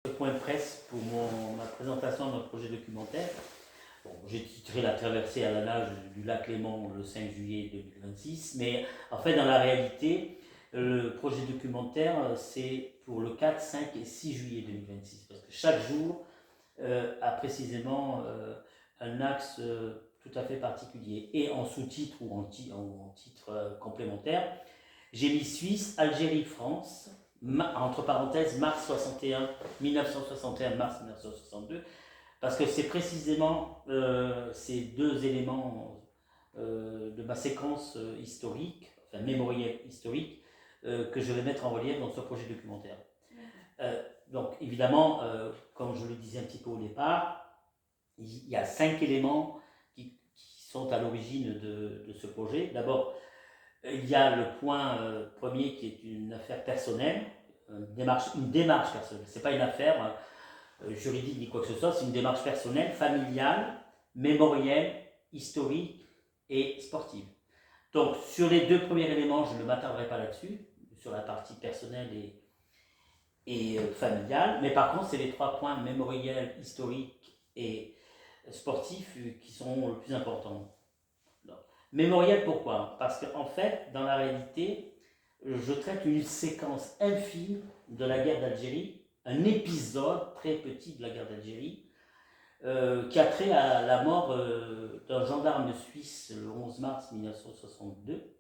Point de presse pour ma présentation de notre projet documentaire. Bon, j'ai titré La traversée à la nage du lac Léman le 5 juillet 2026, mais en fait, dans la réalité, le projet documentaire, c'est pour le 4, 5 et 6 juillet 2026, parce que chaque jour a précisément un axe tout à fait particulier. Et en sous-titre ou en titre complémentaire, j'ai mis Suisse, Algérie, France, entre parenthèses, mars 61, 1961, mars 1962, parce que c'est précisément ces deux éléments de ma séquence historique, enfin mémorielle historique, que je vais mettre en relief dans ce projet documentaire. Donc évidemment, comme je le disais un petit peu au départ, il y a 5 éléments qui sont à l'origine de ce projet. D'abord, il y a le point premier qui est une affaire personnelle, une démarche personnelle. Ce n'est pas une affaire juridique ni quoi que ce soit, c'est une démarche personnelle, familiale, mémorielle, historique et sportive. Donc sur les deux premiers éléments, je ne m'attarderai pas là-dessus, sur la partie personnelle et familiale, mais par contre c'est les 3 points mémoriels, historiques et sportifs qui sont le plus importants. Mémoriel, pourquoi? Parce qu'en fait, dans la réalité, je traite une séquence infime de la guerre d'Algérie, un épisode très petit de la guerre d'Algérie, qui a trait à la mort d'un gendarme suisse le 11 mars 1962,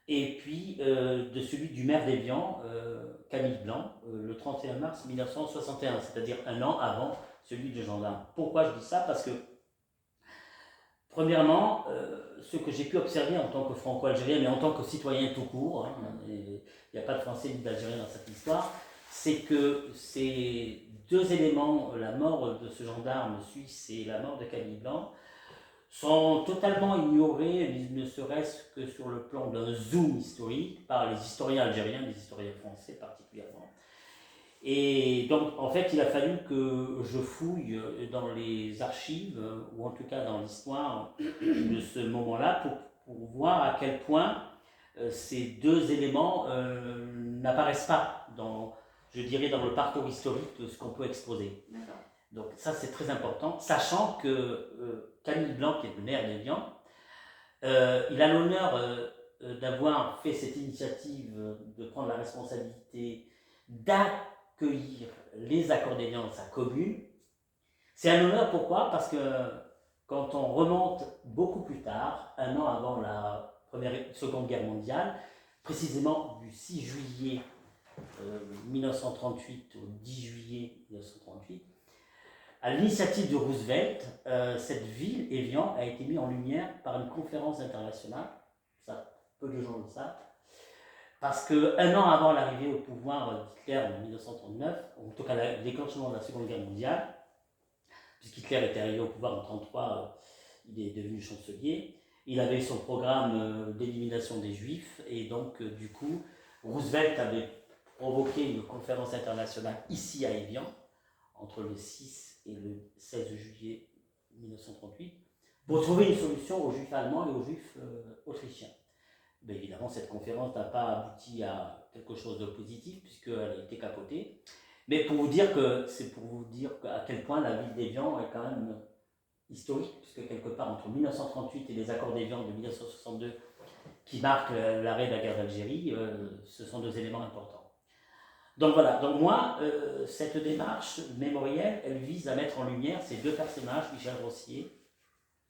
et puis de celui du maire d'Évian, Camille Blanc, le 31 mars 1961, c'est-à-dire un an avant celui de gendarme. Pourquoi je dis ça? Parce que premièrement, ce que j'ai pu observer en tant que franco-algérien, mais en tant que citoyen tout court, il n'y a pas de français ni d'algérien dans cette histoire, c'est que ces deux éléments, la mort de ce gendarme suisse et la mort de Camille Blanc, sont totalement ignorés, ne serait-ce que sur le plan d'un zoom historique, par les historiens algériens, les historiens français particulièrement. Et donc, en fait, il a fallu que je fouille dans les archives, ou en tout cas dans l'histoire de ce moment-là, pour voir à quel point ces deux éléments n'apparaissent pas dans, je dirais, dans le parcours historique de ce qu'on peut exposer. D'accord. Donc ça, c'est très important, sachant que Camille Blanc, qui est le maire d'Évian, il a l'honneur d'avoir fait cette initiative, de prendre la responsabilité d'accueillir les accords d'Évian dans sa commune. C'est un honneur, pourquoi? Parce que quand on remonte beaucoup plus tard, un an avant la Seconde Guerre mondiale, précisément du 6 juillet 1938 au 10 juillet 1938, à l'initiative de Roosevelt, cette ville, Évian, a été mise en lumière par une conférence internationale. Ça, peu de gens le savent. Parce qu'un an avant l'arrivée au pouvoir d'Hitler en 1939, en tout cas le déclenchement de la Seconde Guerre mondiale, puisqu'Hitler était arrivé au pouvoir en 1933, il est devenu chancelier, il avait son programme d'élimination des Juifs, et donc du coup, Roosevelt avait provoqué une conférence internationale ici à Évian, entre le 6 et le 16 juillet 1938, pour trouver une solution aux Juifs allemands et aux Juifs autrichiens. Mais évidemment, cette conférence n'a pas abouti à quelque chose de positif, puisqu'elle a été capotée. Mais pour vous dire que c'est pour vous dire à quel point la ville d'Évian est quand même historique, puisque quelque part entre 1938 et les accords d'Évian de 1962, qui marquent l'arrêt de la guerre d'Algérie, ce sont deux éléments importants. Donc voilà, donc moi, cette démarche mémorielle, elle vise à mettre en lumière ces deux personnages, Michel Rossier,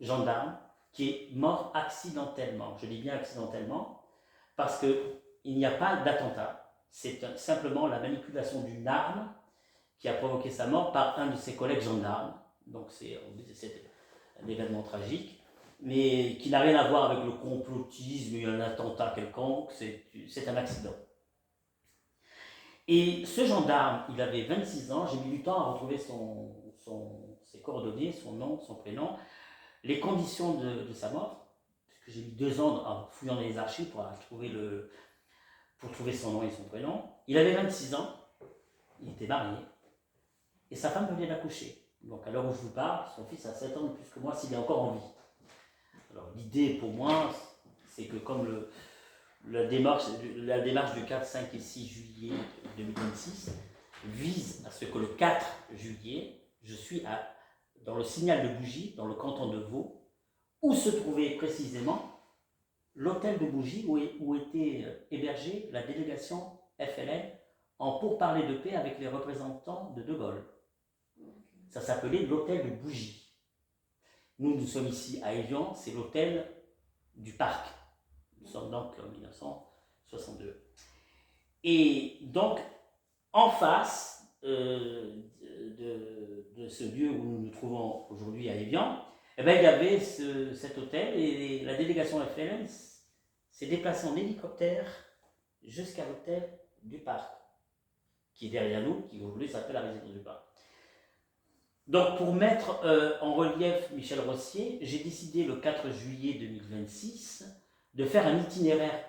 gendarme, qui est mort accidentellement. Je dis bien accidentellement, parce qu'il n'y a pas d'attentat. C'est simplement la manipulation d'une arme qui a provoqué sa mort par un de ses collègues gendarmes. Donc c'est un événement tragique, mais qui n'a rien à voir avec le complotisme et un attentat quelconque, c'est un accident. Et ce gendarme, il avait 26 ans, j'ai mis du temps à retrouver ses coordonnées, son nom, son prénom, les conditions de sa mort, puisque j'ai mis 2 ans en fouillant dans les archives pour trouver son nom et son prénom. Il avait 26 ans, il était marié, et sa femme venait d'accoucher. Donc à l'heure où je vous parle, son fils a 7 ans de plus que moi s'il est encore en vie. Alors l'idée pour moi, c'est que comme la démarche du 4, 5 et 6 juillet 2026, vise à ce que le 4 juillet, je suis dans le signal de Bougie, dans le canton de Vaud, où se trouvait précisément l'hôtel de Bougie où était hébergée la délégation FLN en pourparlers de paix avec les représentants de De Gaulle. Ça s'appelait l'hôtel de Bougie. Nous sommes ici à Évian, c'est l'hôtel du Parc. Nous sommes donc en 1962. Et donc, en face de ce lieu où nous nous trouvons aujourd'hui à Évian, eh bien, il y avait cet hôtel et la délégation FLN s'est déplacée en hélicoptère jusqu'à l'hôtel du Parc, qui est derrière nous, qui aujourd'hui s'appelle la résidence du Parc. Donc, pour mettre en relief Michel Rossier, j'ai décidé le 4 juillet 2026 de faire un itinéraire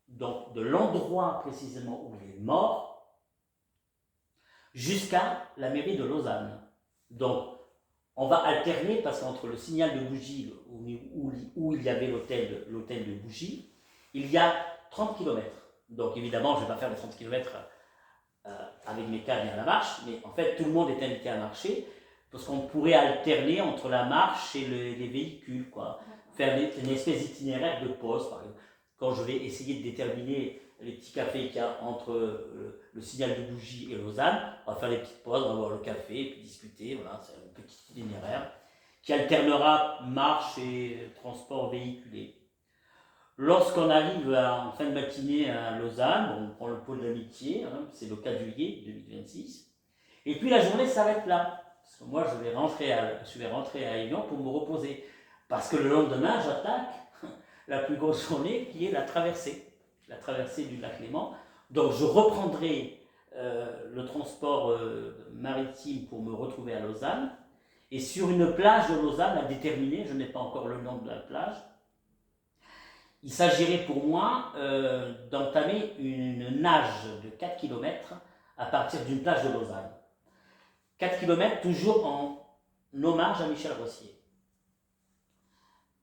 donc, de l'endroit précisément où il est mort jusqu'à la mairie de Lausanne. Donc, on va alterner parce qu'entre le signal de Bougie où il y avait l'hôtel de Bougie, il y a 30 km. Donc, évidemment, je ne vais pas faire les 30 km avec mes câbles et à la marche, mais en fait, tout le monde est invité à marcher parce qu'on pourrait alterner entre la marche et les véhicules, quoi. Faire une espèce d'itinéraire de pause, par exemple. Quand je vais essayer de déterminer les petits cafés qu'il y a entre le signal de Bougie et Lausanne, on va faire des petites pauses, on va boire le café et puis discuter. Voilà, c'est un petit itinéraire qui alternera marche et transport véhiculé. Lorsqu'on arrive en fin de matinée à Lausanne, on prend le pôle d'amitié, hein, c'est le 4 juillet 2026, et puis la journée s'arrête là. Parce que moi, je vais rentrer à Évian pour me reposer. Parce que le lendemain, j'attaque la plus grosse journée qui est la traversée du lac Léman. Donc je reprendrai le transport maritime pour me retrouver à Lausanne. Et sur une plage de Lausanne à déterminer, je n'ai pas encore le nom de la plage, il s'agirait pour moi d'entamer une nage de 4 km à partir d'une plage de Lausanne. 4 km toujours en hommage à Michel Rossier.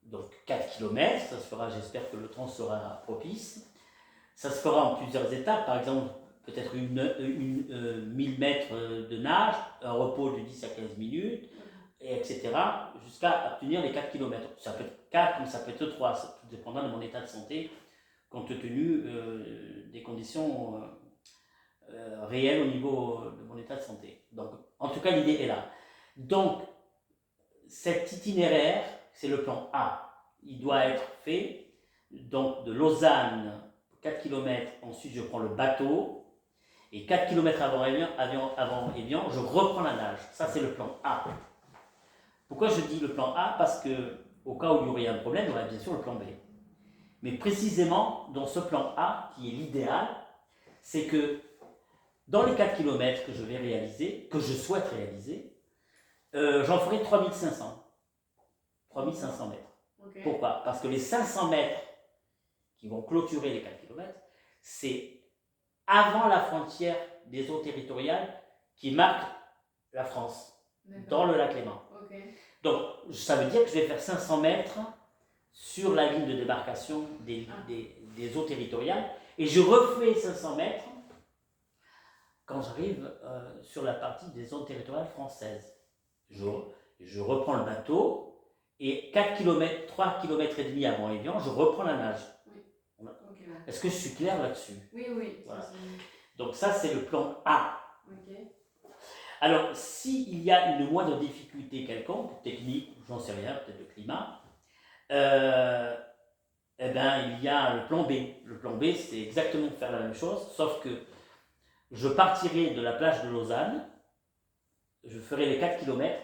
Donc 4 km, ça se fera, j'espère que le temps sera propice. Ça se fera en plusieurs étapes, par exemple peut-être 1000 mètres de nage, un repos de 10 à 15 minutes, et etc. jusqu'à obtenir les 4 km. Ça peut être 4 comme ça peut être 3, ça tout dépendra de mon état de santé, compte tenu des conditions réelles au niveau de mon état de santé. Donc en tout cas l'idée est là. Donc cet itinéraire, c'est le plan A. Il doit être fait, donc de Lausanne, 4 km, ensuite je prends le bateau, et 4 km avant Évian, je reprends la nage. Ça, c'est le plan A. Pourquoi je dis le plan A? Parce que, au cas où il y aurait un problème, il y aurait bien sûr le plan B. Mais précisément, dans ce plan A, qui est l'idéal, c'est que dans les 4 km que je vais réaliser, que je souhaite réaliser, j'en ferai 3500 mètres. Okay. Pourquoi? Parce que les 500 mètres qui vont clôturer les 4 km, c'est avant la frontière des eaux territoriales qui marque la France, dans le lac Léman. Okay. Donc, ça veut dire que je vais faire 500 mètres sur la ligne de démarcation des eaux territoriales et je refais 500 mètres quand j'arrive sur la partie des eaux territoriales françaises. Je reprends le bateau et 4 km, 3 km et demi avant Évian, je reprends la nage. Oui. Voilà. Okay. Est-ce que je suis clair là-dessus? Oui. Voilà. Donc ça, c'est le plan A. Okay. Alors, s'il y a une moindre difficulté quelconque, technique, j'en sais rien, peut-être le climat, eh bien, il y a le plan B. Le plan B, c'est exactement faire la même chose, sauf que je partirai de la plage de Lausanne, je ferai les 4 km,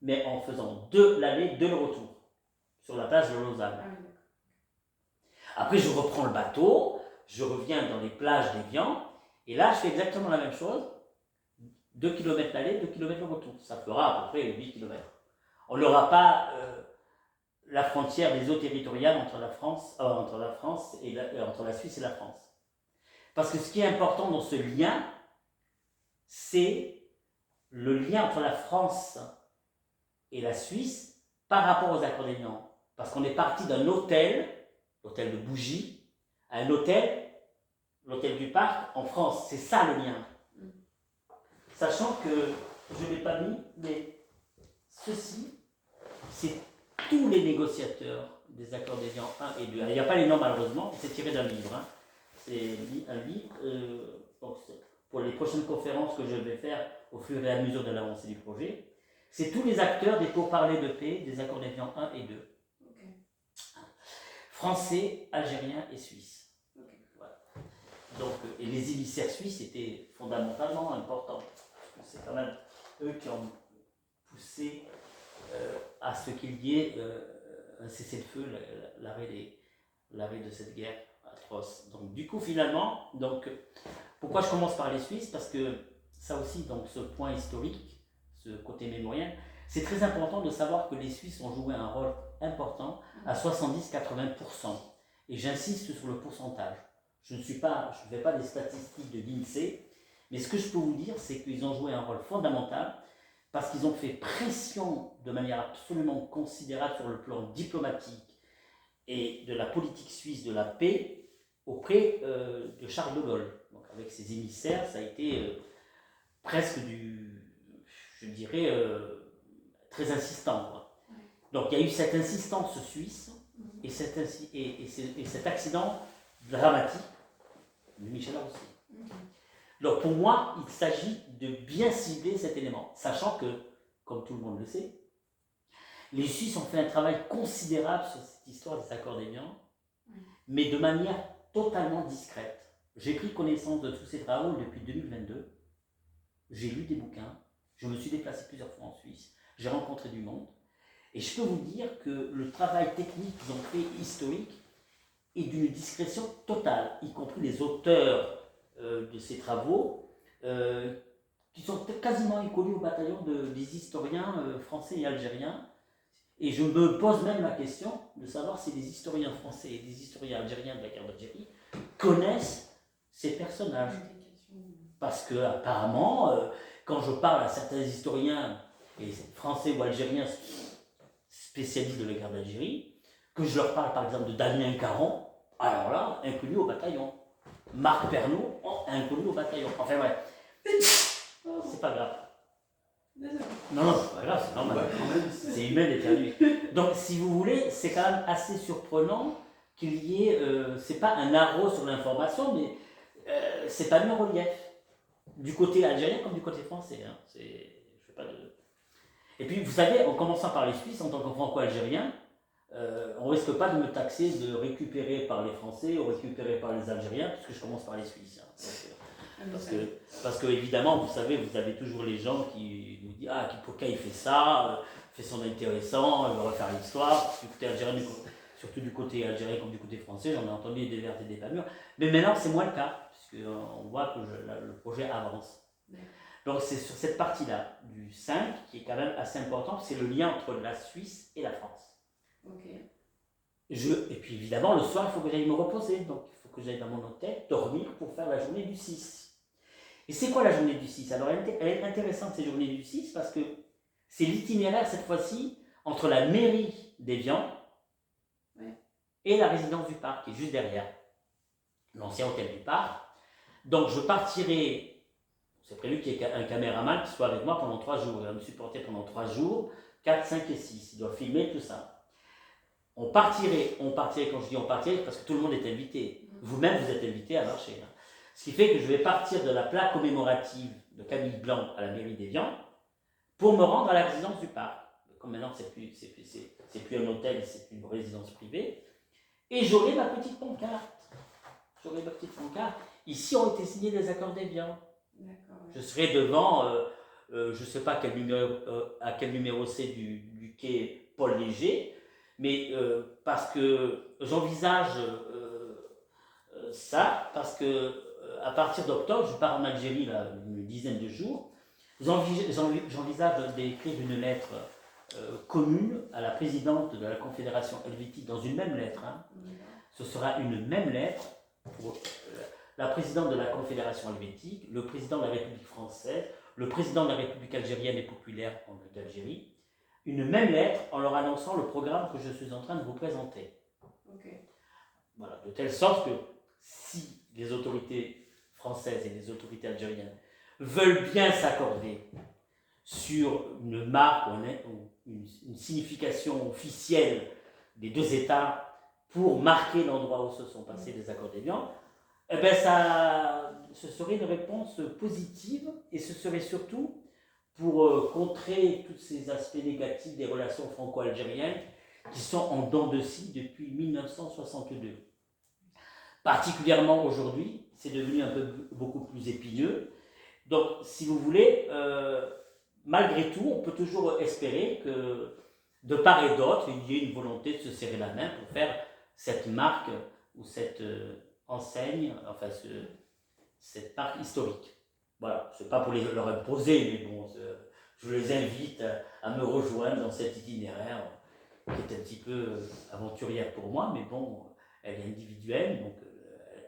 mais en faisant de l'aller, de le retour, sur la plage de Lausanne. Après, je reprends le bateau, je reviens dans les plages d'Évian, et là, je fais exactement la même chose, 2 km l'aller, 2 km le retour. Ça fera à peu près 8 km. On n'aura pas la frontière des eaux territoriales entre la Suisse et la France. Parce que ce qui est important dans ce lien, c'est le lien entre la France et la Suisse par rapport aux accords d'Évian. Parce qu'on est parti d'un hôtel, l'hôtel de Bougie, à un hôtel, l'hôtel du Parc, en France. C'est ça le lien. sachant que je ne l'ai pas mis, mais ceci, c'est tous les négociateurs des accords d'Évian 1 et 2. Il n'y a pas les noms malheureusement, c'est tiré d'un livre. Hein. C'est un livre pour les prochaines conférences que je vais faire au fur et à mesure de l'avancée du projet. C'est tous les acteurs des pourparlers de paix des accords d'Évian 1 et 2. Okay. Français, Algériens et Suisses. Okay. Voilà. Donc, et les émissaires suisses étaient fondamentalement importants. Parce que c'est quand même eux qui ont poussé à ce qu'il y ait un cessez-le-feu, l'arrêt de cette guerre atroce. Donc, du coup, finalement, pourquoi je commence par les Suisses? Parce que ça aussi, donc, ce point historique, ce côté mémoriel, c'est très important de savoir que les Suisses ont joué un rôle important à 70-80%. Et j'insiste sur le pourcentage. Je ne fais pas des statistiques de l'INSEE, mais ce que je peux vous dire, c'est qu'ils ont joué un rôle fondamental parce qu'ils ont fait pression de manière absolument considérable sur le plan diplomatique et de la politique suisse de la paix auprès de Charles de Gaulle. Donc avec ses émissaires, ça a été presque je dirais, très insistant. Quoi. Donc il y a eu cette insistance suisse et cet accident dramatique de Michel Arrossi. Donc pour moi, il s'agit de bien cibler cet élément, sachant que, comme tout le monde le sait, les Suisses ont fait un travail considérable sur cette histoire des accords d'Évian, mais de manière totalement discrète. J'ai pris connaissance de tous ces travaux depuis 2022, j'ai lu des bouquins, je me suis déplacé plusieurs fois en Suisse, j'ai rencontré du monde, et je peux vous dire que le travail technique qu'ils ont fait historique est d'une discrétion totale, y compris les auteurs de ces travaux, qui sont quasiment inconnus au bataillon des historiens français et algériens. Et je me pose même la question de savoir si les historiens français et les historiens algériens de la guerre d'Algérie connaissent ces personnages. Parce que apparemment, quand je parle à certains historiens et français ou algériens spécialistes de la guerre d'Algérie, que je leur parle par exemple de Damien Caron, alors là, inconnu au bataillon. Marc Pernaut, inconnu au bataillon. Enfin ouais, c'est pas grave. Non, c'est pas grave, c'est normal. C'est humain d'éternuer. Donc si vous voulez, c'est quand même assez surprenant qu'il y ait, c'est pas un haro sur l'information, mais c'est pas mis en relief. Du côté algérien comme du côté français. Hein. Je fais pas de... Et puis vous savez, en commençant par les Suisses, en tant que franco-algérien, on ne risque pas de me taxer de récupérer par les Français ou récupérer par les Algériens, puisque je commence par les Suisses. Hein. Parce que évidemment, vous savez, vous avez toujours les gens qui nous disent pourquoi il fait ça, fait son intéressant, il va refaire l'histoire. Surtout du côté algérien comme du côté français, j'en ai entendu des vertes et des pas mûres. Mais maintenant, c'est moins le cas, puisqu'on voit que le projet avance. Donc c'est sur cette partie-là, du 5, qui est quand même assez important, c'est le lien entre la Suisse et la France. Okay. Et puis évidemment, le soir, il faut que j'aille me reposer. Donc il faut que j'aille dans mon hôtel, dormir pour faire la journée du 6. Et c'est quoi la journée du 6? Alors elle est intéressante, cette journée du 6, parce que c'est l'itinéraire, cette fois-ci, entre la mairie d'Évian et la résidence du parc, qui est juste derrière, l'ancien hôtel du parc. Donc je partirai, c'est prévu qu'il y ait un caméraman qui soit avec moi pendant 3 jours. Il va me supporter pendant 3 jours, 4, 5 et 6. Il doit filmer tout ça. On partirait, quand je dis on partirait, parce que tout le monde est invité. Vous-même, vous êtes invité à marcher. Hein. Ce qui fait que je vais partir de la plaque commémorative de Camille Blanc à la mairie d'Évian pour me rendre à la résidence du parc. Comme maintenant, c'est plus un hôtel, c'est une résidence privée. Et j'aurai ma petite pancarte. Ici ont été signés les accords d'Évian. Je serai devant, je ne sais pas à quel numéro c'est du quai Paul Léger, mais parce que j'envisage ça, parce que à partir d'octobre, je pars en Algérie là, une dizaine de jours, j'envisage d'écrire une lettre commune à la présidente de la Confédération helvétique, dans une même lettre. Hein. Ce sera une même lettre pour la présidente de la Confédération helvétique, le président de la République française, le président de la République algérienne et populaire d'Algérie, une même lettre en leur annonçant le programme que je suis en train de vous présenter. Okay. Voilà, de telle sorte que si les autorités françaises et les autorités algériennes veulent bien s'accorder sur une marque ou une signification officielle des deux États pour marquer l'endroit où se sont passés les accords d'Évian, eh ben ce serait une réponse positive et ce serait surtout pour contrer tous ces aspects négatifs des relations franco-algériennes qui sont en dents de scie depuis 1962. Particulièrement aujourd'hui, c'est devenu beaucoup plus épineux. Donc, si vous voulez, malgré tout, on peut toujours espérer que de part et d'autre, il y ait une volonté de se serrer la main pour faire cette marque ou cette enseigne, enfin cette marque historique. Voilà, c'est pas pour leur imposer, mais bon, je les invite à me rejoindre dans cet itinéraire qui est un petit peu aventurière pour moi, mais bon, elle est individuelle, donc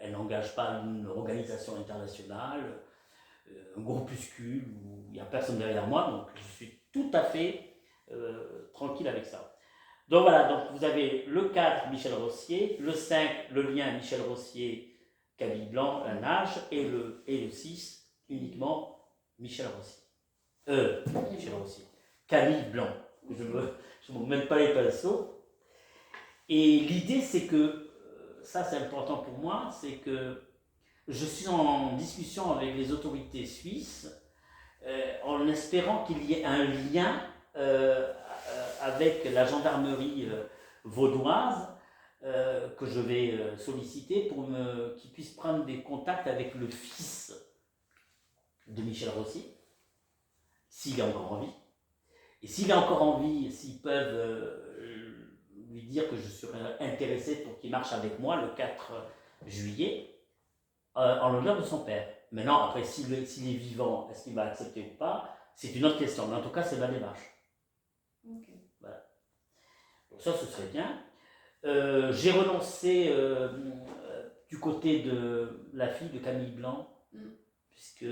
elle n'engage pas une organisation internationale, un groupuscule où il n'y a personne derrière moi, donc je suis tout à fait tranquille avec ça. Donc voilà, donc vous avez le 4, Michel Rossier, le 5, le lien Michel Rossier, Camille Blanc, la nage, et le 6, uniquement Michel Rossier. Michel Rossier. Camille Blanc. Je ne me mets pas les pinceaux. Et l'idée, c'est que, ça c'est important pour moi, c'est que je suis en discussion avec les autorités suisses en espérant qu'il y ait un lien avec la gendarmerie vaudoise que je vais solliciter pour qu'ils puissent prendre des contacts avec le fils de Michel Rossi, s'il est encore en vie. Et s'il est encore en vie, s'ils peuvent lui dire que je serais intéressé pour qu'il marche avec moi le 4 juillet, en l'honneur de son père. Maintenant, après, s'il est vivant, est-ce qu'il va accepter ou pas, c'est une autre question. Mais en tout cas, c'est ma démarche. Okay. Voilà. Donc ça, ce serait bien. J'ai renoncé du côté de la fille de Camille Blanc, puisque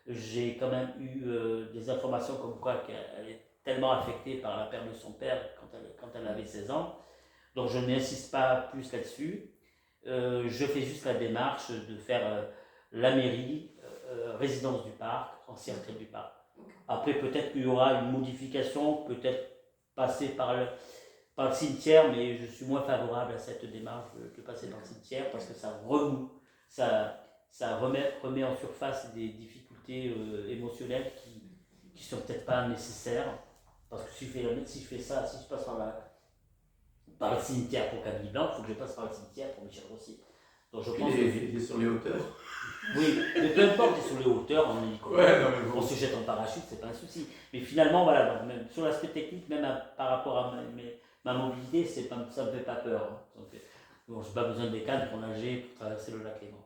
j'ai quand même eu des informations comme quoi qu'elle est tellement affectée par la perte de son père quand elle avait 16 ans. Donc je n'insiste pas plus là-dessus. Je fais juste la démarche de faire la mairie, résidence du parc, ancien trait du parc. Après, peut-être qu'il y aura une modification, peut-être passer par le cimetière, mais je suis moins favorable à cette démarche de passer par le cimetière parce que ça remet en surface des difficultés émotionnelles qui sont peut-être pas nécessaires. Parce que si je fais ça, si je passe par le cimetière pour Camille Blanc, il faut que je passe par le cimetière pour Michel Rossi. Donc je pense il est sur les hauteurs. Oui, mais peu importe, il est sur les hauteurs, en hélicoptère, on se jette en parachute, c'est pas un souci. Mais finalement, voilà, donc, même sur l'aspect technique, même par rapport à ma mobilité, ça ne me fait pas peur. Hein. Donc, bon, je n'ai pas besoin des cannes pour nager, pour traverser le lac Léman.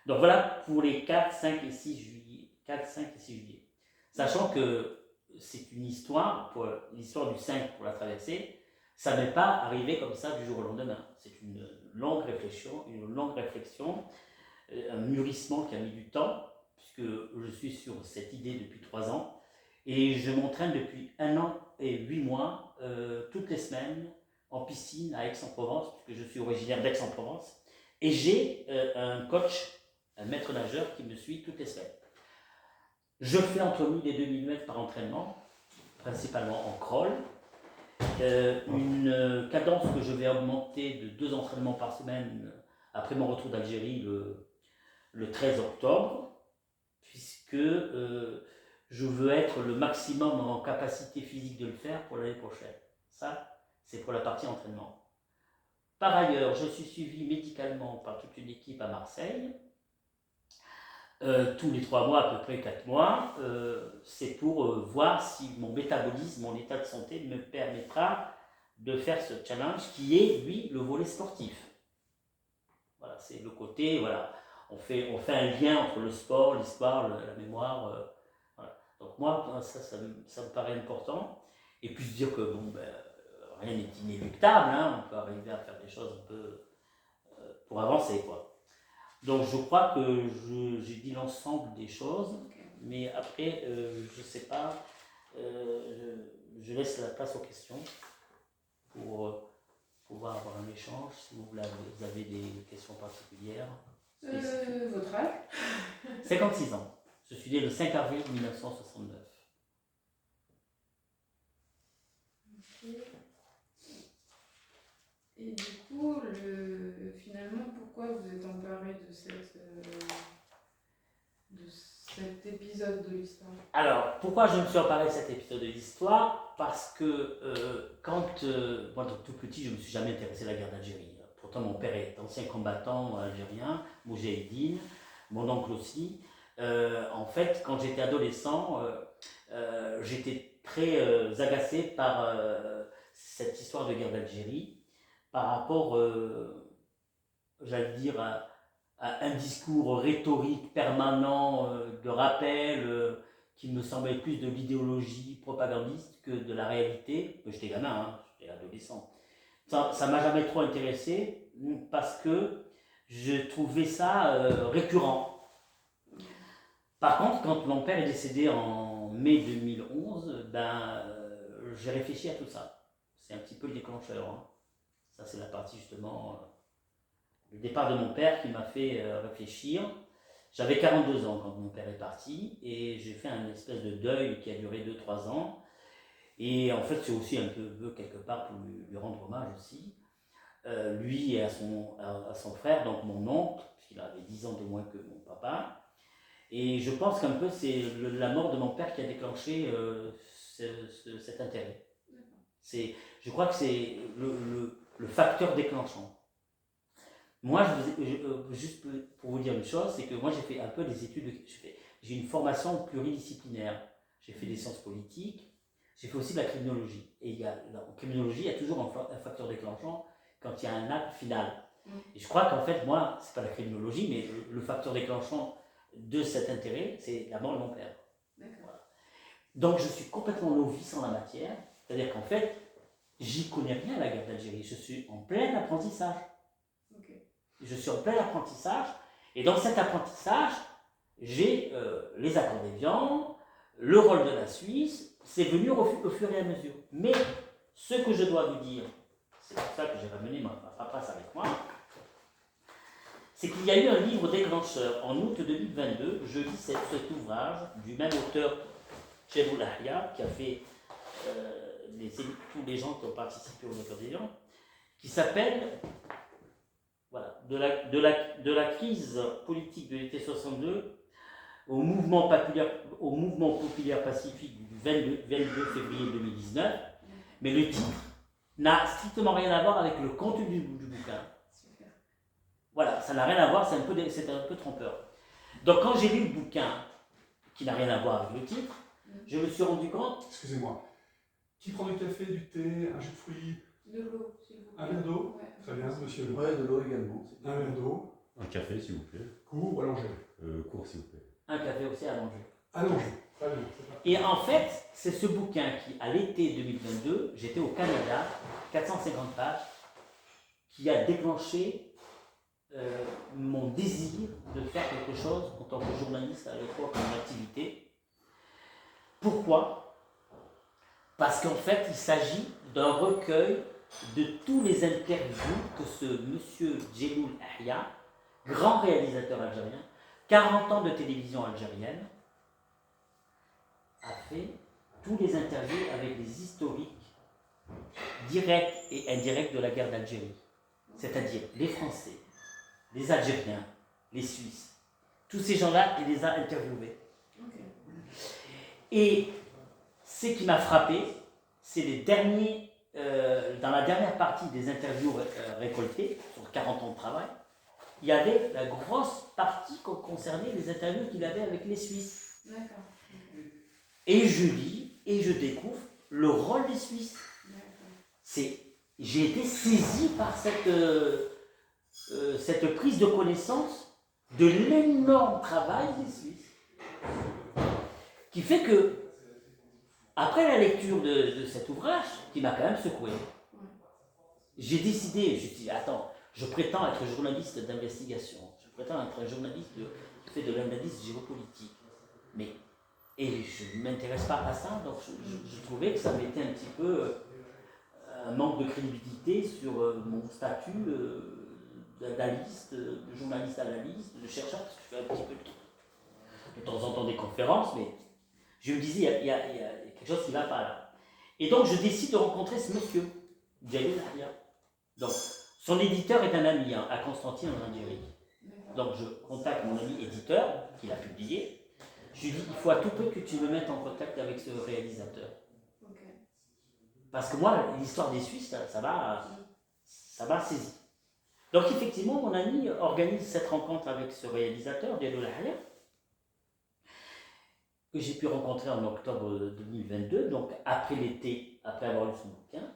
Donc voilà pour les 4, 5 et 6 juillet. 4, 5 et 6 juillet. Sachant que c'est une histoire, pour l'histoire du 5 pour la traversée, ça n'est pas arrivé comme ça du jour au lendemain. C'est une longue réflexion, un mûrissement qui a mis du temps, puisque je suis sur cette idée depuis 3 ans, et je m'entraîne depuis 1 an et 8 mois, toutes les semaines, en piscine à Aix-en-Provence, puisque je suis originaire d'Aix-en-Provence, et j'ai un coach, un maître nageur qui me suit toutes les semaines. Je fais entre 1000 et 2000 mètres par entraînement, principalement en crawl, une cadence que je vais augmenter de 2 entraînements par semaine après mon retour d'Algérie le 13 octobre, puisque je veux être le maximum en capacité physique de le faire pour l'année prochaine. Ça, c'est pour la partie entraînement. Par ailleurs, je suis suivi médicalement par toute une équipe à Marseille, tous les 3 mois, à peu près 4 mois. C'est pour voir si mon métabolisme, mon état de santé me permettra de faire ce challenge qui est, lui, le volet sportif. Voilà, c'est le côté, voilà, on fait un lien entre le sport, l'histoire, la mémoire. Voilà. Donc moi, ça me paraît important. Et puis se dire que bon, rien n'est inéluctable, hein, on peut arriver à faire des choses un peu pour avancer, quoi. Donc je crois que j'ai dit l'ensemble des choses, mais après, je ne sais pas, je laisse la place aux questions pour pouvoir avoir un échange, si vous avez des questions particulières. Votre âge? 56 ans. Je suis né le 5 avril 1969. Ok. Et du coup, finalement, pourquoi vous êtes emparé de cet épisode de l'histoire? Alors, pourquoi je me suis emparé de cet épisode de l'histoire? Parce que moi, tout petit, je ne me suis jamais intéressé à la guerre d'Algérie. Pourtant, mon père est ancien combattant algérien, moudjahidine, mon oncle aussi. En fait, quand j'étais adolescent, j'étais très agacé par cette histoire de guerre d'Algérie, par rapport, j'allais dire, à un discours rhétorique permanent de rappel qui me semblait plus de l'idéologie propagandiste que de la réalité. J'étais gamin, hein, j'étais adolescent. Ça ne m'a jamais trop intéressé parce que je trouvais ça récurrent. Par contre, quand mon père est décédé en mai 2011, j'ai réfléchi à tout ça. C'est un petit peu le déclencheur. Hein. Ça, c'est la partie justement, le départ de mon père qui m'a fait réfléchir. J'avais 42 ans quand mon père est parti et j'ai fait un espèce de deuil qui a duré 2-3 ans. Et en fait, c'est aussi un peu quelque part pour lui rendre hommage aussi. Lui et à son frère, donc mon oncle, puisqu'il avait 10 ans de moins que mon papa. Et je pense qu'un peu c'est la mort de mon père qui a déclenché cet intérêt. Je crois que c'est le facteur déclenchant. Moi, juste pour vous dire une chose, c'est que moi j'ai fait un peu des études, j'ai une formation pluridisciplinaire. J'ai fait des sciences politiques, j'ai fait aussi de la criminologie. Et en criminologie, il y a toujours un facteur déclenchant quand il y a un acte final. Et je crois qu'en fait, moi, c'est pas la criminologie, mais le facteur déclenchant de cet intérêt, c'est la mort de mon père. Voilà. Donc je suis complètement novice en la matière, c'est-à-dire qu'en fait, j'y connais rien à la guerre d'Algérie, je suis en plein apprentissage. Je suis en plein apprentissage, et dans cet apprentissage, j'ai les accords d'Évian, le rôle de la Suisse, c'est venu au fur et à mesure. Mais ce que je dois vous dire, c'est pour ça que j'ai ramené ma paperasse avec moi, c'est qu'il y a eu un livre déclencheur en août 2022. Je lis cet ouvrage du même auteur, Jeloul Ahya, qui a fait tous les gens qui ont participé au accord d'Évian, qui s'appelle voilà, de la crise politique de l'été 62 au mouvement populaire pacifique du 22 février 2019, mais le titre n'a strictement rien à voir avec le contenu du bouquin. Super. Voilà, ça n'a rien à voir, c'est un peu trompeur. Donc quand j'ai lu le bouquin, qui n'a rien à voir avec le titre, je me suis rendu compte... Excusez-moi, qui prend du café, du thé, un jus de fruits? De l'eau, s'il vous plaît. Un verre d'eau? Ouais. Très bien, monsieur. Ouais, de l'eau également. Un verre d'eau. Un café, s'il vous plaît. Court ou allongé? Court, s'il vous plaît. Un café aussi allongé. Allongé, très bien. Et en fait, c'est ce bouquin qui, à l'été 2022, j'étais au Canada, 450 pages, qui a déclenché mon désir de faire quelque chose en tant que journaliste à l'époque en activité. Pourquoi? Parce qu'en fait, il s'agit d'un recueil de tous les interviews que ce monsieur Jeloul Ahya, grand réalisateur algérien, 40 ans de télévision algérienne, a fait tous les interviews avec les historiques directs et indirects de la guerre d'Algérie. C'est-à-dire les Français, les Algériens, les Suisses. Tous ces gens-là, il les a interviewés. Okay. Et ce qui m'a frappé, c'est les derniers, dans la dernière partie des interviews récoltées, sur 40 ans de travail, il y avait la grosse partie qui concernait les interviews qu'il avait avec les Suisses. D'accord. Et je lis et je découvre le rôle des Suisses. J'ai été saisi par cette prise de connaissance de l'énorme travail des Suisses. Qui fait que, après la lecture de cet ouvrage, qui m'a quand même secoué, j'ai décidé, je me suis dit, attends, je prétends être journaliste d'investigation, je prétends être un journaliste qui fait de l'analyse géopolitique. Et je ne m'intéresse pas à ça, donc je trouvais que ça mettait un petit peu un manque de crédibilité sur mon statut d'analyste, de journaliste analyste, de chercheur, parce que je fais un petit peu de tout. de temps en temps des conférences, mais je me disais, il y a quelque chose qui ne va pas là. Et donc, je décide de rencontrer ce monsieur, Jalil Ahya. Donc, son éditeur est un ami à Constantine en Algérie. Donc, je contacte mon ami éditeur, qui l'a publié. Je lui dis, il faut à tout peu que tu me mettes en contact avec ce réalisateur. Ok. Parce que moi, l'histoire des Suisses, ça m'a saisi. Donc, effectivement, mon ami organise cette rencontre avec ce réalisateur, Jalil Ahya, que j'ai pu rencontrer en octobre 2022, donc après l'été, après avoir lu son bouquin.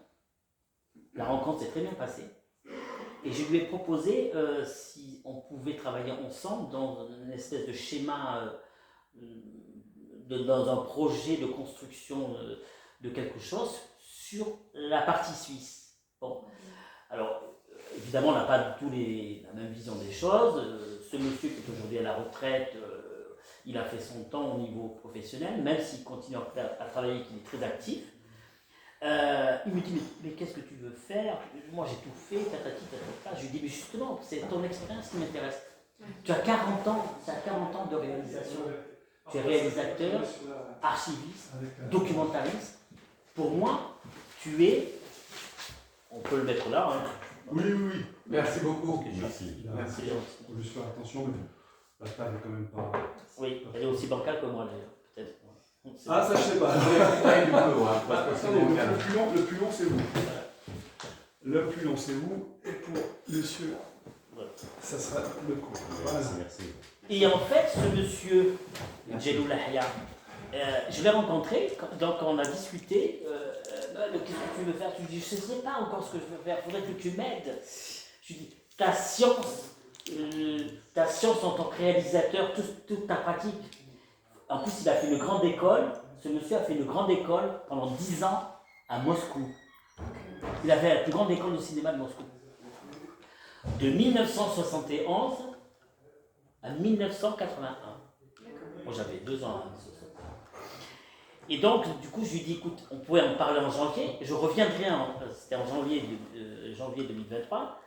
La rencontre s'est très bien passée. Et je lui ai proposé si on pouvait travailler ensemble dans une espèce de schéma, dans un projet de construction de quelque chose sur la partie suisse. Bon. Alors, évidemment, on n'a pas du tout la même vision des choses. Ce monsieur qui est aujourd'hui à la retraite, il a fait son temps au niveau professionnel, même s'il continue à travailler, qu'il est très actif. Il me dit, mais qu'est-ce que tu veux faire? Moi j'ai tout fait, tatati, tatata. Je lui dis, mais justement, c'est ton expérience qui m'intéresse. Tu as 40 ans, de réalisation. Tu es réalisateur, archiviste, documentariste. Pour moi, tu es, on peut le mettre là. Hein. Oui. Merci beaucoup. Merci. Merci. Il faut juste faire attention, mais la table est quand même pas. Oui, elle est aussi bancale que moi d'ailleurs, peut-être. Ah, ça je sais pas. Attendez, le plus long c'est vous. Le plus long c'est vous. Et pour monsieur, ça sera le coup. Merci. Et en fait, ce monsieur, Jalil Ahya, je l'ai rencontré, donc on a discuté, qu'est-ce que tu veux faire? Je lui dis, je ne sais pas encore ce que je veux faire, il faudrait que tu m'aides. Je lui dis, ta science en tant que réalisateur, toute ta pratique. En plus, il a fait une grande école, ce monsieur a fait une grande école pendant 10 ans à Moscou. Il a fait la plus grande école de cinéma de Moscou. De 1971 à 1981. Moi j'avais 2 ans. Et donc, du coup, je lui dis, écoute, on pourrait en parler en janvier. Je reviendrai, c'était en janvier 2023.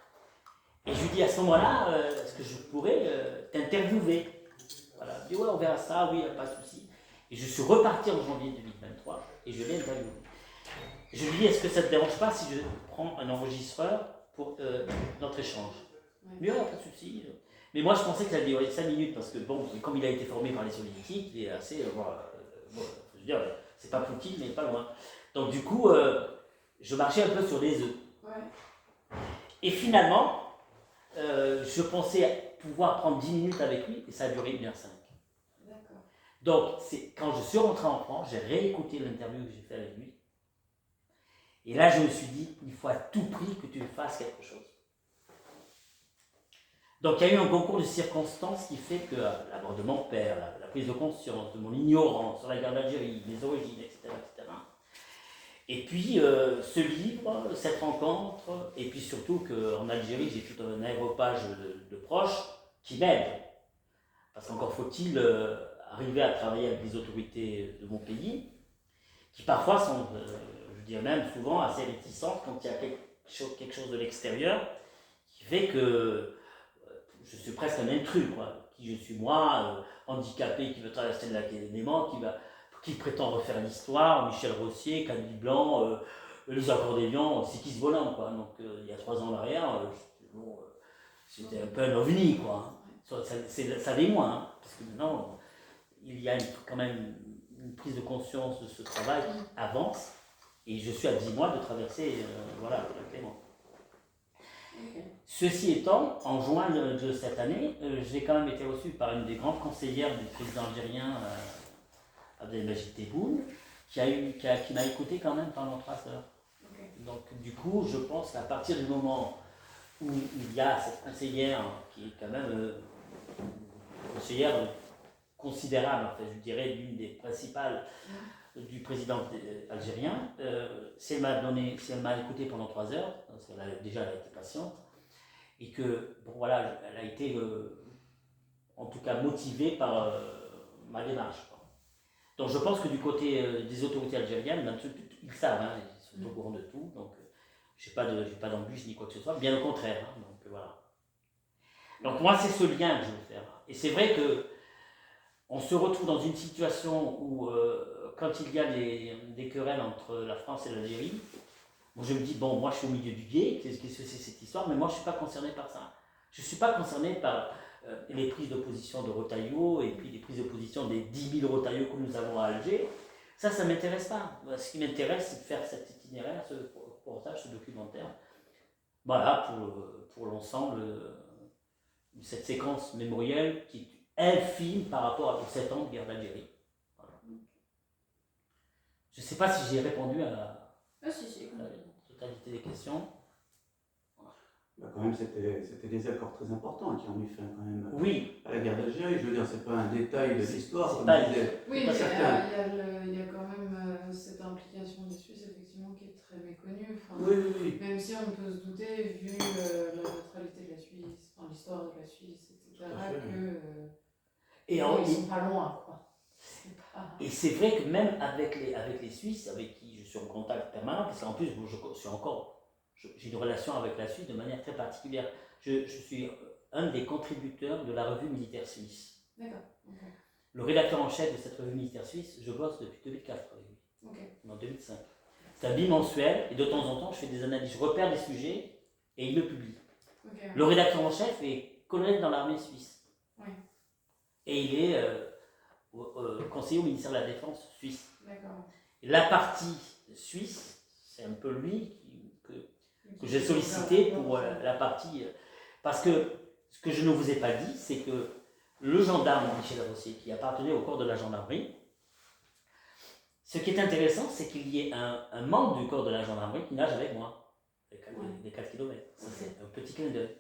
Et je lui dis à ce moment-là, est-ce que je pourrais t'interviewer? Voilà, je dis, ouais, on verra ça, oui, pas de souci. Et je suis reparti en janvier 2023 et je l'ai interviewé. Je lui dis, est-ce que ça ne te dérange pas si je prends un enregistreur pour notre échange? Oui, pas de souci. Mais moi, je pensais que ça allait durer 5 minutes parce que, bon, comme il a été formé par les soviétiques, il est assez. Je veux dire, c'est pas Poutine, mais pas loin. Donc, du coup, je marchais un peu sur les œufs. Ouais. Et finalement, je pensais pouvoir prendre 10 minutes avec lui et ça a duré 1h05. D'accord. Donc, quand je suis rentré en France, j'ai réécouté l'interview que j'ai fait avec lui. Et là, je me suis dit, il faut à tout prix que tu fasses quelque chose. Donc, il y a eu un concours de circonstances qui fait que la mort de mon père, la prise de conscience de mon ignorance sur la guerre d'Algérie, les origines, etc. Et puis, ce livre, cette rencontre, et puis surtout qu'en Algérie, j'ai tout un aéropage de proches qui m'aident. Parce qu'encore faut-il arriver à travailler avec les autorités de mon pays, qui parfois sont, je dirais même souvent, assez réticentes quand il y a quelque chose de l'extérieur, qui fait que je suis presque un intrus, quoi. Qui je suis moi, handicapé, qui veut traverser le lac Léman, qui prétend refaire l'histoire, Michel Rossier, Camille Blanc, les accordéons, c'est qui ce volant, quoi. Donc il y a 3 ans en arrière, c'était un peu un ovni, quoi. Ça l'est moins, hein, parce que maintenant, il y a quand même une prise de conscience de ce travail qui avance, et je suis à 10 mois de traverser, voilà, le Clément. Ceci étant, en juin de cette année, j'ai quand même été reçu par une des grandes conseillères du président algérien, Abdelmajid Tebboune, qui m'a écouté quand même pendant 3 heures. Okay. Donc du coup, je pense qu'à partir du moment où il y a cette conseillère, qui est quand même une conseillère considérable, en fait, je dirais l'une des principales du président algérien, si elle m'a écouté pendant 3 heures, parce qu'elle a été patiente, et que, bon voilà, elle a été en tout cas motivée par ma démarche. Donc je pense que du côté des autorités algériennes, ils savent, hein, ils sont au courant de tout, donc j'ai pas d'embûche ni quoi que ce soit, bien au contraire. Hein, donc voilà. Donc moi c'est ce lien que je veux faire. Et c'est vrai que on se retrouve dans une situation où, quand il y a des querelles entre la France et l'Algérie, moi je me dis, bon, moi je suis au milieu du gué, qu'est-ce que c'est cette histoire, mais moi je ne suis pas concerné par ça. Je ne suis pas concerné par les prises de position de Retailleau et puis les prises de position des 10 000 Retailleau que nous avons à Alger. Ça ne m'intéresse pas. Ce qui m'intéresse, c'est de faire cet itinéraire, ce reportage, ce documentaire. Voilà, pour l'ensemble de cette séquence mémorielle qui est infime par rapport aux 7 ans de guerre d'Algérie. Voilà. Je ne sais pas si j'ai répondu à la totalité des questions. Bah, quand même, c'était des accords très importants qui ont mis fin quand même Oui. à la guerre d'Algérie. Je veux dire, c'est pas un détail de l'histoire, comme pas- disait. Oui, Pas mais certain. il y a quand même cette implication des Suisses, effectivement, qui est très méconnue. Enfin, Oui, oui, oui. même si on peut se douter, vu la neutralité de la Suisse, enfin, l'histoire de la Suisse, etc., Tout à fait, que Et ils sont pas loin, quoi. Et c'est vrai que même avec les Suisses, avec qui je suis en contact permanent, parce qu'en plus, j'ai une relation avec la Suisse de manière très particulière. Je suis un des contributeurs de la revue militaire suisse. D'accord. Ok. Le rédacteur en chef de cette revue militaire suisse, je bosse depuis 2004 avec lui, en 2005. C'est un bimensuel, et de temps en temps, je fais des analyses, je repère des sujets, et il me publie. Okay. Le rédacteur en chef est colonel dans l'armée suisse. Oui. Et il est conseiller au ministère de la Défense suisse. D'accord. Et la partie suisse, c'est un peu lui que j'ai sollicité pour la partie... parce que ce que je ne vous ai pas dit, c'est que le gendarme Michel Rossier, qui appartenait au corps de la gendarmerie, ce qui est intéressant, c'est qu'il y ait un membre du corps de la gendarmerie qui nage avec moi, les 4 km. Ça, c'est un petit clin d'œil.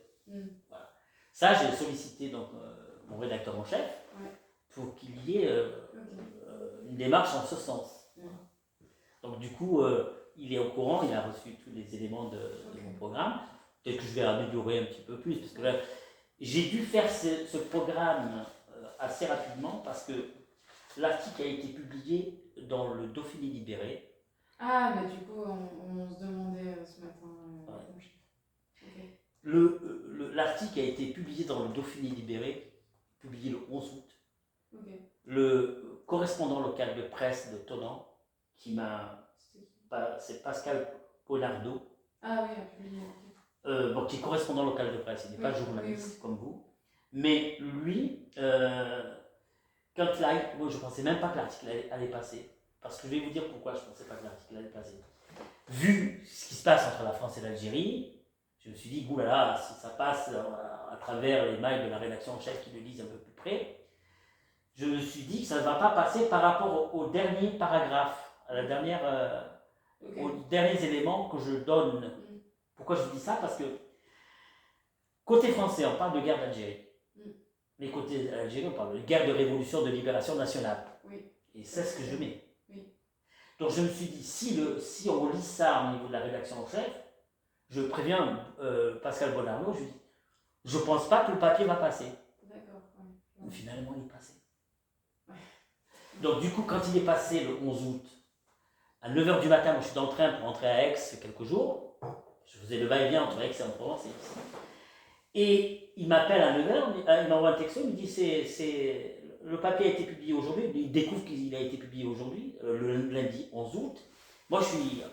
Voilà. Ça, j'ai sollicité donc, mon rédacteur en chef pour qu'il y ait une démarche en ce sens. Donc du coup, il est au courant, il a reçu tous les éléments de mon programme. Peut-être que je vais améliorer un petit peu plus, parce que là, j'ai dû faire ce programme assez rapidement, parce que l'article a été publié dans le Dauphiné libéré. Ah, mais du coup, on se demandait ce matin. L'article a été publié dans le Dauphiné libéré, publié le 11 août. Le correspondant local de presse de Thonan, c'est Pascal Pollardo, qui est correspondant local de presse, il n'est pas journaliste comme vous, mais lui, quand moi je ne pensais même pas que l'article allait passer, parce que je vais vous dire pourquoi je ne pensais pas que l'article allait passer. Vu ce qui se passe entre la France et l'Algérie, je me suis dit, oulala, si ça passe à travers les mailles de la rédaction en chef qui le lisent un peu plus près, je me suis dit que ça ne va pas passer par rapport au dernier paragraphe, à la dernière, aux derniers éléments que je donne. Pourquoi je dis ça? Parce que côté français, on parle de guerre d'Algérie. Mais côté algérien, on parle de guerre de révolution, de libération nationale. Et c'est ce que je mets. Donc je me suis dit, si on lit ça au niveau de la rédaction en chef, je préviens Pascal Bonarno, je lui dis, je ne pense pas que le papier va passer. Mais finalement, il est passé. Donc du coup, quand il est passé le 11 août, à 9h du matin, moi je suis dans le train pour rentrer à Aix quelques jours, je faisais le va-et-vient entre Aix et en Provence. Et il m'appelle à 9h, il m'envoie un texto, il me dit le papier a été publié aujourd'hui, il découvre qu'il a été publié aujourd'hui, le lundi 11 août. Moi je suis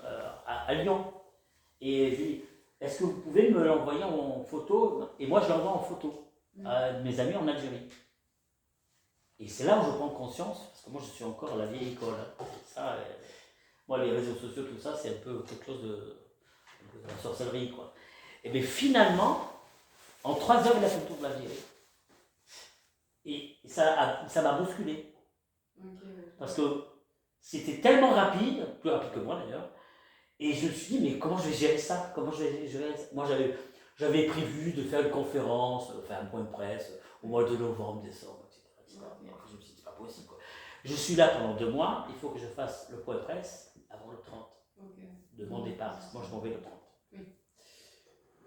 à Lyon, et je lui dis, est-ce que vous pouvez me l'envoyer en photo? Et moi je l'envoie en photo à mes amis en Algérie. Et c'est là où je prends conscience, parce que moi je suis encore à la vieille école. Ça, moi les réseaux sociaux, tout ça, c'est un peu quelque chose de la sorcellerie, quoi. Et bien finalement, en 3 heures, il a fait le tour de l'Algérie. Et ça m'a bousculé. Parce que c'était tellement rapide, plus rapide que moi d'ailleurs, et je me suis dit, mais comment je vais gérer ça? Comment je vais gérer ça? Moi j'avais prévu de faire une conférence, faire un point de presse au mois de novembre, décembre, etc. Et après, je me suis dit, c'est pas possible, quoi. Je suis là pendant 2 mois, il faut que je fasse le point de presse avant le 30 de mon départ, parce que moi je m'en vais le 30.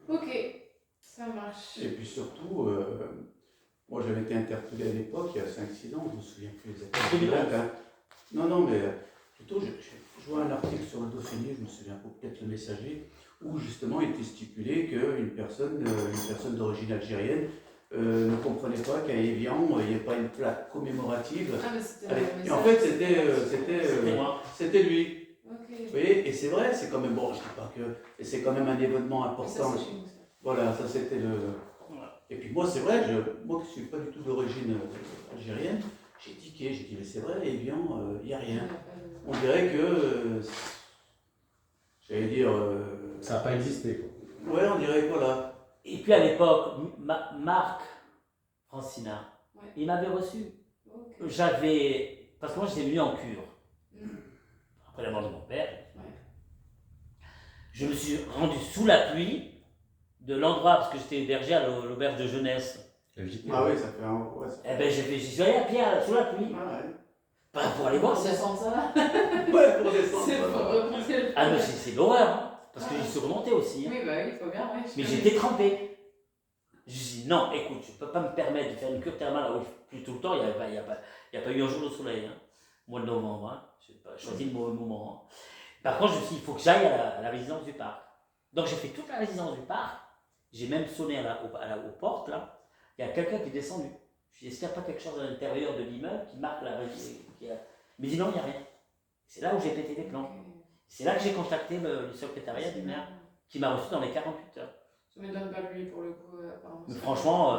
Ok, ça marche. Et puis surtout, moi j'avais été interpellé à l'époque, il y a 5-6 ans, je me souviens plus exactement. Non, mais plutôt, je vois un article sur le Dauphiné, je me souviens peut-être le Messager, où justement il était stipulé qu'une personne d'origine algérienne ne comprenaient pas qu'à Évian, il n'y ait pas une plaque commémorative. Ah, mais c'était Et en fait, c'était lui. Ok. Vous voyez, et c'est vrai, c'est quand même, bon, je ne dis pas que, et c'est quand même un événement Et ça, important. c'est chez nous, ça. Voilà, ça c'était le... Voilà. Et puis moi, c'est vrai, moi qui ne suis pas du tout d'origine algérienne, j'ai tiqué, j'ai dit, mais c'est vrai, Évian, il n'y a rien. On dirait que, j'allais dire... Ça n'a pas existé, quoi. Ouais, on dirait, voilà. Et puis à l'époque, Marc Francina, Ouais. il m'avait reçu. Ok. Parce que moi j'étais venu en cure, Mm. après la mort de mon père. Ouais. Je me suis rendu sous la pluie de l'endroit, parce que j'étais hébergé à l'auberge de jeunesse. Ah oui, ça fait un... Ouais, ça fait... Eh ben j'y suis allé à pied sous la pluie. Ah ouais. Pas pour aller voir On ça. descend ça. Ouais, pour descendre. C'est voilà. pour remonter le Ah mais c'est l'horreur, hein, parce que Ah. j'y suis remonté aussi. Hein. Oui, bah oui, il faut bien, ouais. Mais j'étais trempé. Je me suis dit, non, écoute, je ne peux pas me permettre de faire une cure thermale là où il pleut tout le temps, il n'y a pas eu un jour de soleil, hein. Mois de novembre, hein. Je n'ai pas choisi le mauvais moment. Hein. Par contre, je me suis dit, il faut que j'aille à la résidence du parc. Donc j'ai fait toute la résidence du parc, j'ai même sonné aux portes, là. Il y a quelqu'un qui est descendu. Je lui ai dit, est-ce qu'il n'y a pas quelque chose à l'intérieur de l'immeuble qui marque la résidence? Il me dit, non, il n'y a rien. C'est là où j'ai pété les plombs. C'est là que j'ai contacté le secrétariat du maire, qui m'a reçu dans les 48 heures. Ça ne m'étonne pas lui pour le coup, apparemment. Mais franchement,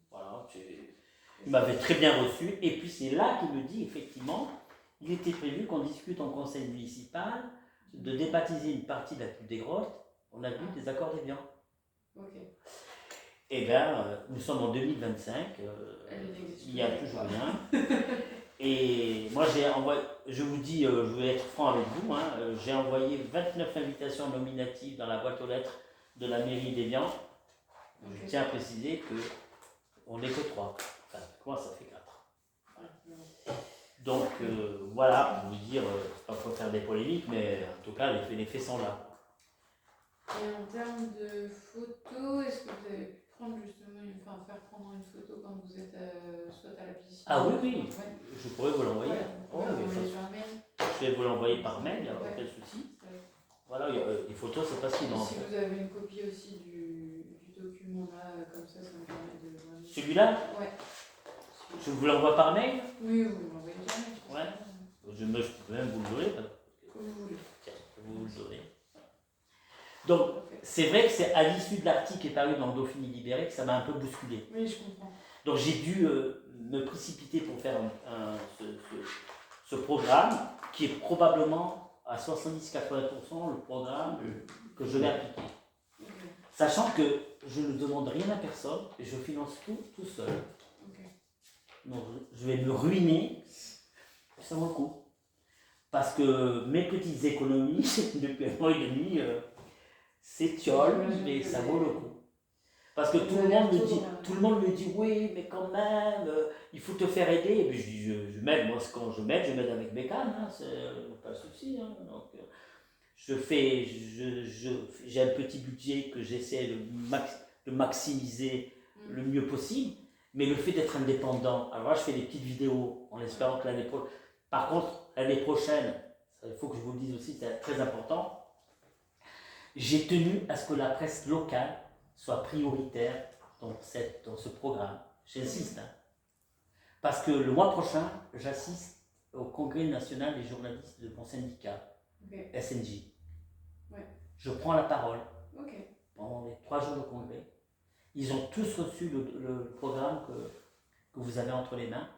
voilà, il m'avait très bien reçu. Et puis c'est là qu'il me dit, effectivement, il était prévu qu'on discute en conseil municipal de débaptiser une partie de la Club des Grottes. On a vu des accords d'Évian. Ok. Eh bien, nous sommes en 2025, il n'y a toujours rien. Et moi, je vous dis, je vais être franc avec vous, hein, j'ai envoyé 29 invitations nominatives dans la boîte aux lettres de la mairie d'Évian. Je tiens à préciser qu'on n'est que 3. Enfin, comment ça fait 4? Donc voilà, pour vous dire, pas pour faire des polémiques, mais en tout cas, les faits sont là. Et en termes de photos, est-ce que vous avez pu prendre justement, faire prendre une photo quand vous êtes soit à la piscine? Ah oui, oui, Ouais. je pourrais vous l'envoyer. Ouais, Oh, vous mais pouvez ça- l'envoyer par mail. Je vais vous l'envoyer par mail, il n'y a Ouais. aucun souci. Ouais. Voilà, les photos, c'est facile. Et hein. si vous avez une copie aussi du document là, comme ça me permet de vraiment... Celui-là, Ouais. je vous l'envoie par mail. Oui, vous m'envoyez jamais. je pense. Ouais. Je peux même vous le donner. Comme vous voulez. Tiens, je vais vous le donner. Donc, Parfait. c'est vrai que c'est à l'issue de l'article qui est paru dans le Dauphiné libéré que ça m'a un peu bousculé. Oui, je comprends. Donc, j'ai dû me précipiter pour faire ce programme qui est probablement à 70-80% le programme que je vais appliquer. Ok. Sachant que je ne demande rien à personne et je finance tout seul. Ok. Donc, je vais me ruiner, ça vaut le coup. Parce que mes petites économies, depuis un an et demi, c'est tiol, mais ça vaut le coup. Parce que tout le monde me dit oui, mais quand même, il faut te faire aider. Et puis je dis, je m'aide, moi quand je m'aide avec mes cannes, hein, c'est pas de souci. Hein. Donc, j'ai un petit budget que j'essaie de maximiser le mieux possible. Mais le fait d'être indépendant, alors là je fais des petites vidéos en espérant que l'année prochaine. Par contre, l'année prochaine, il faut que je vous le dise aussi, c'est très important. J'ai tenu à ce que la presse locale soit prioritaire dans ce programme. J'insiste. Hein. Parce que le mois prochain, j'assiste au Congrès national des journalistes de mon syndicat, Ok. SNJ. Ouais. Je prends la parole Ok. pendant les 3 jours de congrès. Ils ont tous reçu le programme que vous avez entre les mains.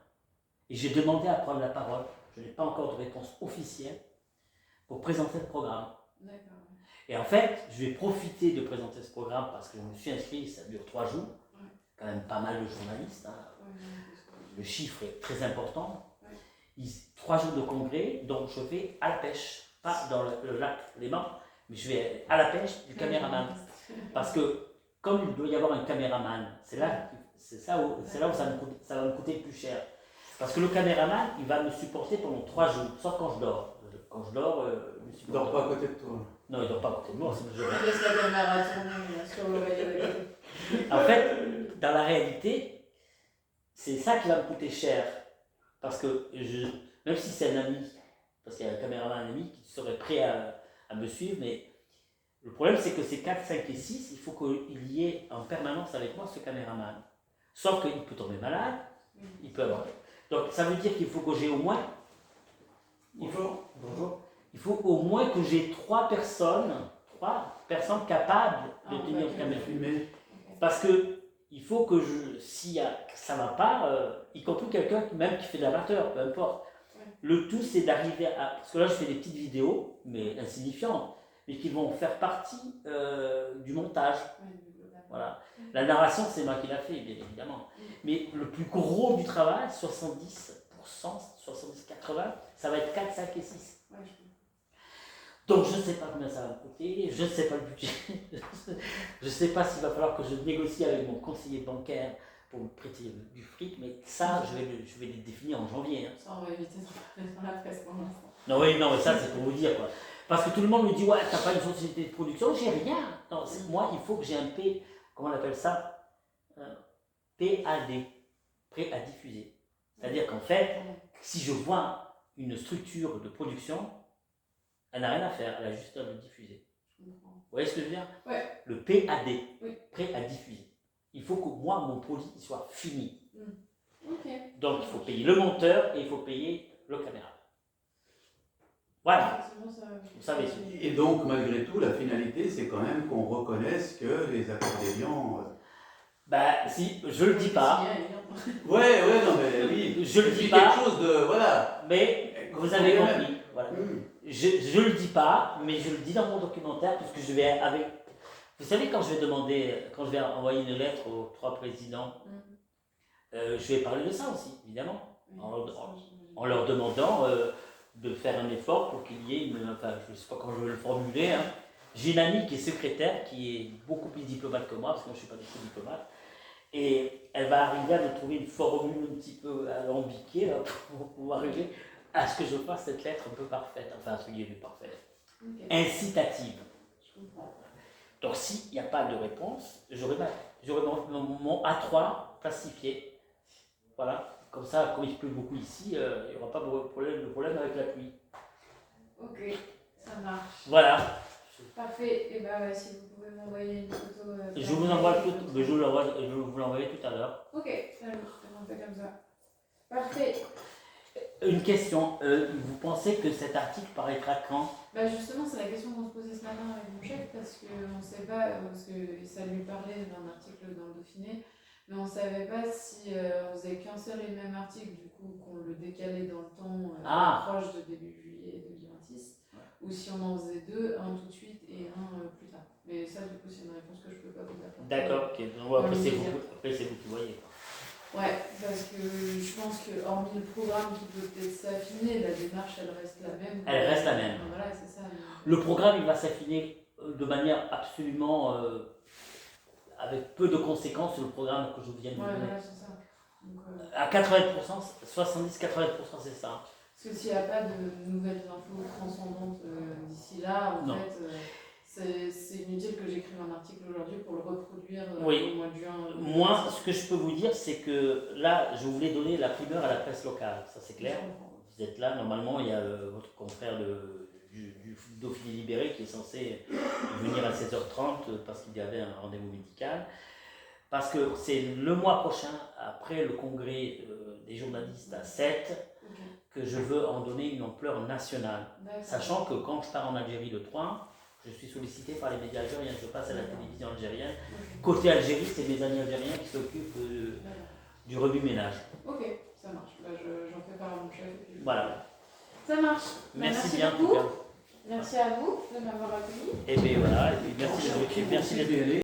Et j'ai demandé à prendre la parole. Je n'ai pas encore de réponse officielle pour présenter le programme. D'accord. Et en fait, je vais profiter de présenter ce programme parce que je me suis inscrit, ça dure 3 jours. Ouais. Quand même pas mal de journalistes. Hein. Ouais, Le chiffre est très important. Ouais. 3 jours de congrès, donc je vais à la pêche. Pas dans le lac Léman, mais je vais à la pêche du caméraman. Parce que comme il doit y avoir un caméraman, c'est là où ça va me coûter le plus cher. Parce que le caméraman, il va me supporter pendant 3 jours, sauf quand je dors. Quand je dors, il me Il supporte. dort pas à côté de toi. Non, il dort pas à côté de moi, c'est le jeu. On laisse la caméra tourner sur l'oreille à côté. En fait, dans la réalité, c'est ça qui va me coûter cher. Parce que même si c'est un ami, parce qu'il y a un caméraman, un ami qui serait prêt à me suivre, mais le problème c'est que c'est 4, 5 et 6, il faut qu'il y ait en permanence avec moi ce caméraman. Sauf qu'il peut tomber malade, il peut avoir... Donc ça veut dire qu'il faut que j'ai au moins... Bonjour. Il faut au moins que j'ai 3 personnes capables de tenir une caméra. Filmer. Parce que il faut que ça va pas, y compris quelqu'un même qui fait de l'amateur, peu importe. Ouais. Le tout c'est d'arriver à... Parce que là je fais des petites vidéos, mais insignifiantes, mais qui vont faire partie du montage. Voilà. La narration c'est moi qui l'a fait, bien évidemment. Mais le plus gros du travail, 70%, 70-80%, ça va être 4, 5 et 6. Ouais, je comprends. Donc je ne sais pas combien ça va me coûter, je ne sais pas le budget, je ne sais pas s'il va falloir que je négocie avec mon conseiller bancaire pour me prêter du fric, mais ça je vais les définir en janvier. Hein. Ça, on va éviter d'en parler dans la presse pour l'instant. Non, oui, non, mais ça c'est pour vous dire quoi. Parce que tout le monde me dit, ouais, t'as pas une société de production, j'ai rien. Non, moi il faut que j'ai un comment on appelle ça PAD, prêt à diffuser. C'est-à-dire qu'en fait, si je vois une structure de production, elle n'a rien à faire, elle a juste à le diffuser. Vous voyez ce que je veux dire? Ouais. Le PAD, Oui. prêt à diffuser. Il faut que moi, mon produit il soit fini. Ok. Donc il faut payer le monteur et il faut payer le caméra. Voilà. Effectivement, ça- Vous savez. Et donc, malgré tout, la finalité, c'est quand même qu'on reconnaisse que les accordéons... Bah, si, je le dis pas, Ouais, non, mais oui, Je le c'est dis pas. quelque chose de... Voilà. mais vous avez Quand même. compris. Voilà. Mmh. Je le dis pas, mais je le dis dans mon documentaire, puisque je vais avec. Vous savez, quand je vais envoyer une lettre aux 3 présidents, je vais parler de ça aussi, évidemment, en leur demandant de faire un effort pour qu'il y ait une. Enfin, je ne sais pas comment je vais le formuler. Hein. J'ai une amie qui est secrétaire, qui est beaucoup plus diplomate que moi, parce que moi je ne suis pas du tout diplomate, et elle va arriver à me trouver une formule un petit peu alambiquée là, pour arriver à ce que je fasse cette lettre un peu parfaite, enfin entre guillemets parfaite, incitative. Je comprends. Donc s'il n'y a pas de réponse, j'aurai mon A3 plastifié. Voilà, comme ça, comme il pleut beaucoup ici, il n'y aura pas de problème avec la pluie. Ok, ça marche. Voilà, Parfait. Et bah, ouais, si vous pouvez m'envoyer une photo. je vous envoie tout, je vais vous l'envoyer tout à l'heure. Ok, on fait comme ça. Parfait. Une question, vous pensez que cet article paraîtra quand? Bah justement, c'est la question qu'on se posait ce matin avec mon chef, parce qu'on ne sait pas, parce que ça lui parlait d'un article dans le Dauphiné, mais on ne savait pas si on faisait qu'un seul et même article, du coup, qu'on le décalait dans le temps proche de début juillet 2026, ou si on en faisait 2, un tout de suite et un plus tard. Mais ça, du coup, c'est une réponse que je ne peux pas vous apporter. D'accord, ok. Donc, après c'est vous qui voyez. Quoi. Ouais, parce que je pense que, hormis le programme qui peut peut-être s'affiner, la démarche, elle reste la même. Elle reste la même. Voilà, c'est ça. Le programme, il va s'affiner de manière absolument avec peu de conséquences sur le programme que je viens de vous Ouais, donner. voilà, c'est ça. Donc, À 80%, 70-80%, c'est ça. parce que s'il n'y a pas de nouvelles infos transcendantes d'ici là, en Non. fait, c'est inutile que j'écrive un article aujourd'hui pour le reproduire Oui. au mois de juin. Moi, ce que je peux vous dire, c'est que là, je voulais donner la primeur à la presse locale, ça c'est clair. Vous êtes là, normalement, il y a votre confrère du Dauphiné Libéré qui est censé venir à 16h30 parce qu'il y avait un rendez-vous médical. Parce que c'est le mois prochain, après le congrès des journalistes à 7, que je veux en donner une ampleur nationale. Sachant que quand je pars en Algérie le 3, je suis sollicité par les médias algériens, je passe à la télévision algérienne. Côté Algérie, c'est mes amis algériens qui s'occupent du remue-ménage. Ok, ça marche. Bah, j'en fais part à mon chef. Et puis... Voilà. Ça marche. Merci bien en beaucoup. tout cas. Merci à vous de m'avoir accueilli. Et bien voilà, et puis merci d'être venu.